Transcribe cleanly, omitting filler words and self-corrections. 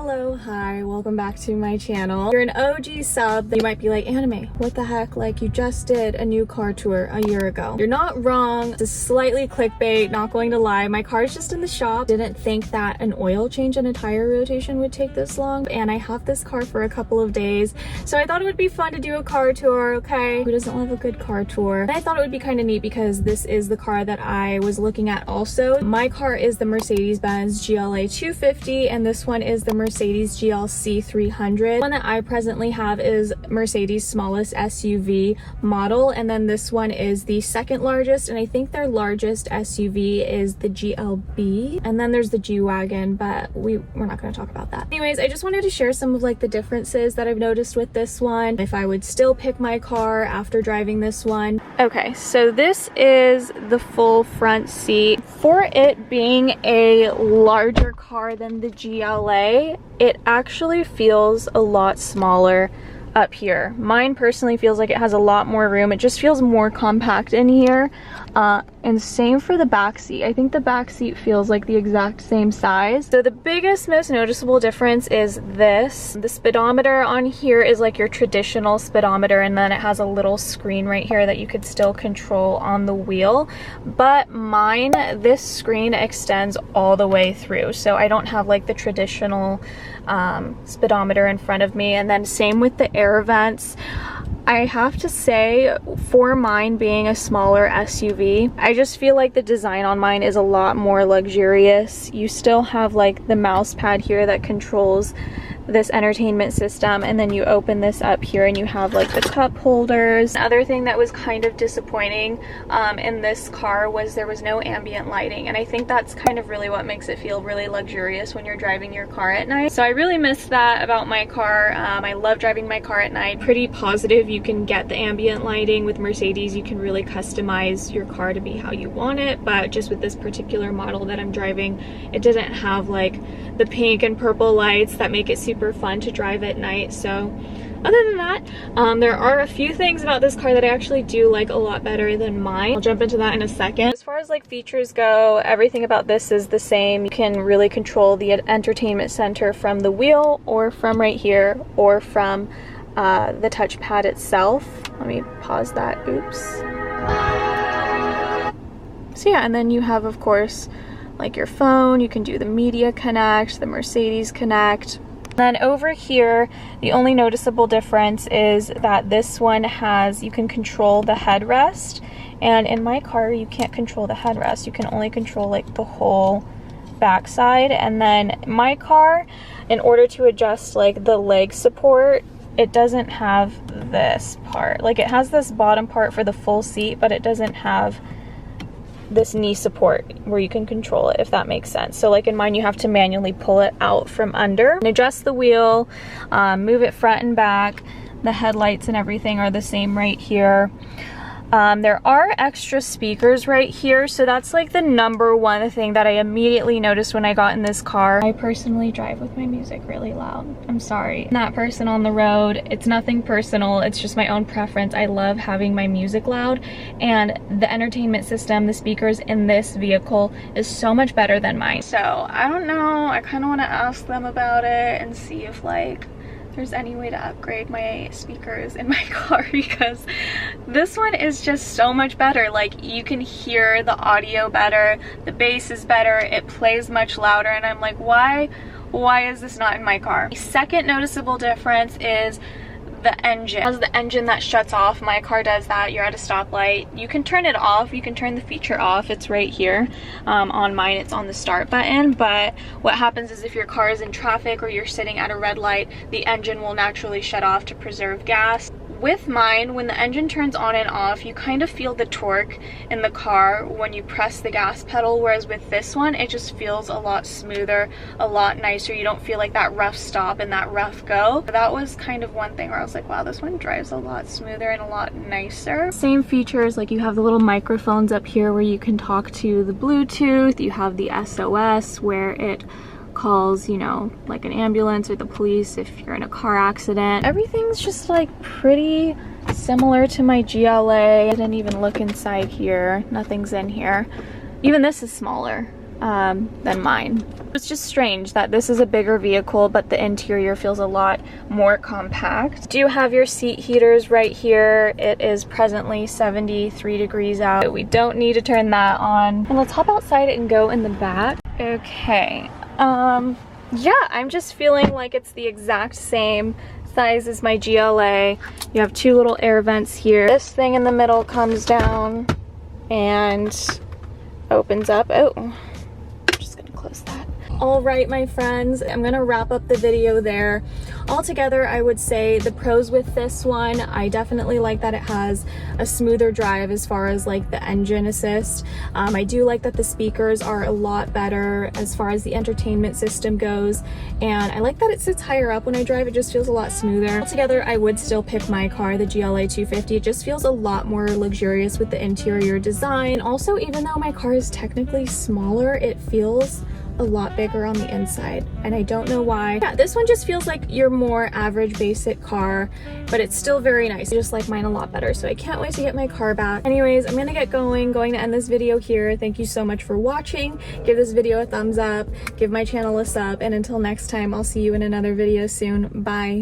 Hello, hi, welcome back to my channel. If you're an OG sub, then you might be like, Anime, what the heck? Like, you just did a new car tour a year ago. You're not wrong. It's slightly clickbait, not going to lie. My car is just in the shop. Didn't think that an oil change and a tire rotation would take this long, and I have this car for a couple of days, so I thought it would be fun to do a car tour, okay? Who doesn't love a good car tour? And I thought it would be kind of neat because this is the car that I was looking at also. My car is the Mercedes-Benz GLA300, and this one is the Mercedes GLC300. The one that I presently have is Mercedes' smallest SUV model, and then this one is the second largest, and I think their largest SUV is the GLB, and then there's the G-Wagon, but we're not going to talk about that. Anyways, I just wanted to share some of like the differences that I've noticed with this one, if I would still pick my car after driving this one. Okay, so this is the full front seat. For it being a larger car than the GLA, it actually feels a lot smaller up here. Mine personally feels like it has a lot more room. It just feels more compact in here. And same for the back seat. I think the back seat feels like the exact same size. So the biggest, most noticeable difference is this. The speedometer on here is like your traditional speedometer, and then it has a little screen right here that you could still control on the wheel. But mine, this screen extends all the way through. So I don't have like the traditional speedometer in front of me. And then same with the air vents. I have to say, for mine being a smaller SUV, I just feel like the design on mine is a lot more luxurious. You still have like the mouse pad here that controls this entertainment system, and then you open this up here and you have like the cup holders. Another thing that was kind of disappointing in this car was there was no ambient lighting, and I think that's kind of really what makes it feel really luxurious when you're driving your car at night. So I really miss that about my car. I love driving my car at night. Pretty positive you can get the ambient lighting. With Mercedes, you can really customize your car to be how you want it, but just with this particular model that I'm driving, it didn't have like the pink and purple lights that make it super fun to drive at night. So other than that, there are a few things about this car that I actually do like a lot better than mine. I'll jump into that in a second. As far as like features go, everything about this is the same. You can really control the entertainment center from the wheel, or from right here, or from the touchpad itself. Let me pause that. Oops. So yeah, and then you have, of course, like your phone. You can do the Media Connect, the Mercedes Connect. Then over here, the only noticeable difference is that this one has, you can control the headrest, and in my car you can't control the headrest. You can only control like the whole backside. And then my car, in order to adjust like the leg support, it doesn't have this part. Like, it has this bottom part for the full seat, but it doesn't have this knee support where you can control it, if that makes sense. So like in mine, you have to manually pull it out from under and adjust the wheel, move it front and back. The headlights and everything are the same right here. There are extra speakers right here, so that's like the number one thing that I immediately noticed when I got in this car. I personally drive with my music really loud. I'm sorry. I'm that person on the road. It's nothing personal. It's just my own preference. I love having my music loud, and the entertainment system, the speakers in this vehicle is so much better than mine. So I don't know. I kind of want to ask them about it and see if like there's any way to upgrade my speakers in my car, because this one is just so much better. Like, you can hear the audio better, the bass is better, it plays much louder, and I'm like, why is this not in my car? The second noticeable difference is the engine. It has the engine that shuts off. My car does that. You're at a stoplight, you can turn it off, you can turn the feature off. It's right here. On mine, it's on the start button, but what happens is if your car is in traffic or you're sitting at a red light, the engine will naturally shut off to preserve gas. With mine, when the engine turns on and off, you kind of feel the torque in the car when you press the gas pedal, whereas with this one, it just feels a lot smoother, a lot nicer. You don't feel like that rough stop and that rough go. That was kind of one thing where I was like, wow, this one drives a lot smoother and a lot nicer. Same features, like you have the little microphones up here where you can talk to the Bluetooth. You have the SOS where it calls, you know, like an ambulance or the police if you're in a car accident. Everything's just like pretty similar to my GLA. I didn't even look inside here. Nothing's in here. Even this is smaller. than mine. It's just strange that this is a bigger vehicle, but the interior feels a lot more compact. Do you have your seat heaters right here? It is presently 73 degrees out. We don't need to turn that on. And let's hop outside and go in the back. Okay, yeah, I'm just feeling like it's the exact same size as my GLA. You have two little air vents here. This thing in the middle comes down and opens up. Oh, I'm just gonna close that. All right, my friends, I'm gonna wrap up the video there. Altogether, I would say the pros with this one, I definitely like that it has a smoother drive as far as like the engine assist. I do like that the speakers are a lot better as far as the entertainment system goes, and I like that it sits higher up when I drive. It just feels a lot smoother. Altogether, I would still pick my car, the GLA 250. It just feels a lot more luxurious with the interior design. Also, even though my car is technically smaller, it feels a lot bigger on the inside, and I don't know why. Yeah, this one just feels like your more average basic car, but it's still very nice. I just like mine a lot better, so I can't wait to get my car back. Anyways, I'm gonna get going to end this video here. Thank you so much for watching. Give this video a thumbs up, give my channel a sub, and until next time, I'll see you in another video soon. Bye.